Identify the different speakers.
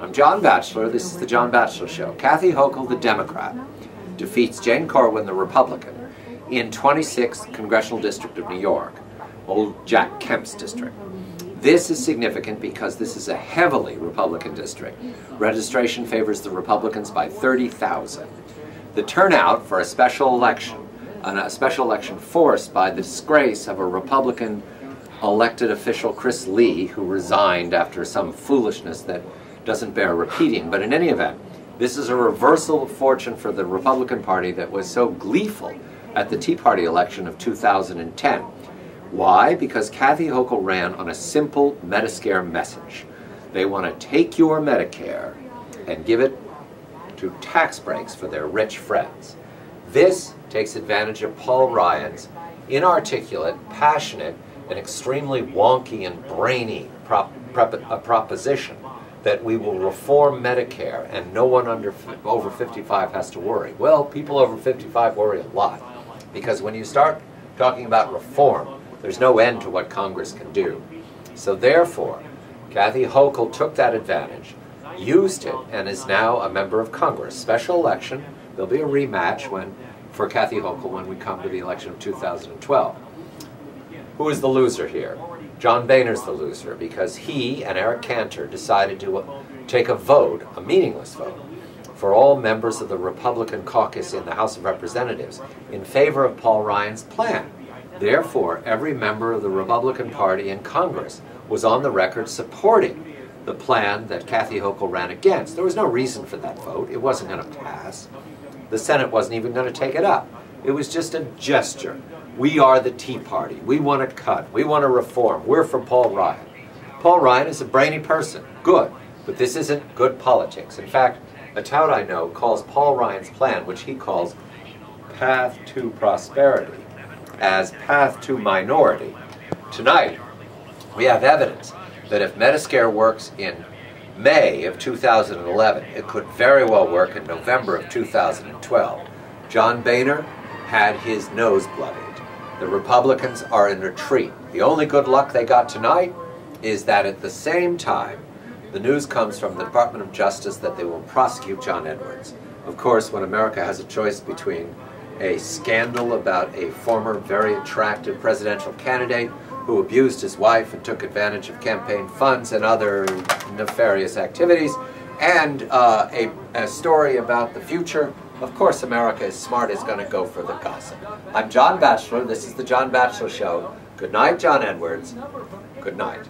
Speaker 1: I'm John Batchelor. This is the John Batchelor Show. Kathy Hochul, the Democrat, defeats Jane Corwin, the Republican, in 26th Congressional District of New York, old Jack Kemp's district. This is significant because this is a heavily Republican district. Registration favors the Republicans by 30,000. The turnout for a special election forced by the disgrace of a Republican elected official, Chris Lee, who resigned after some foolishness that doesn't bear repeating. But in any event, this is a reversal of fortune for the Republican Party that was so gleeful at the Tea Party election of 2010. Why? Because Kathy Hochul ran on a simple Medicare message. They want to take your Medicare and give it to tax breaks for their rich friends. This takes advantage of Paul Ryan's inarticulate, passionate, and extremely wonky and brainy proposition that we will reform Medicare and no one over 55 has to worry. Well, people over 55 worry a lot, because when you start talking about reform, there's no end to what Congress can do. So therefore, Kathy Hochul took that advantage, used it, and is now a member of Congress. Special election, there'll be a rematch for Kathy Hochul when we come to the election of 2012. Who is the loser here? John Boehner's the loser, because he and Eric Cantor decided to take a vote, a meaningless vote, for all members of the Republican caucus in the House of Representatives in favor of Paul Ryan's plan. Therefore, every member of the Republican Party in Congress was on the record supporting the plan that Kathy Hochul ran against. There was no reason for that vote. It wasn't going to pass. The Senate wasn't even going to take it up. It was just a gesture. We are the Tea Party. We want to cut. We want to reform. We're for Paul Ryan. Paul Ryan is a brainy person. Good. But this isn't good politics. In fact, a tout I know calls Paul Ryan's plan, which he calls Path to Prosperity, as Path to Minority. Tonight, we have evidence that if Medicare works in May of 2011, it could very well work in November of 2012. John Boehner had his nose bloodied. The Republicans are in retreat. The only good luck they got tonight is that at the same time, the news comes from the Department of Justice that they will prosecute John Edwards. Of course, when America has a choice between a scandal about a former very attractive presidential candidate who abused his wife and took advantage of campaign funds and other nefarious activities, and a story about the future, of course America is smart, is going to go for the gossip. I'm John Batchelor. This is the John Batchelor Show. Good night, John Edwards. Good night.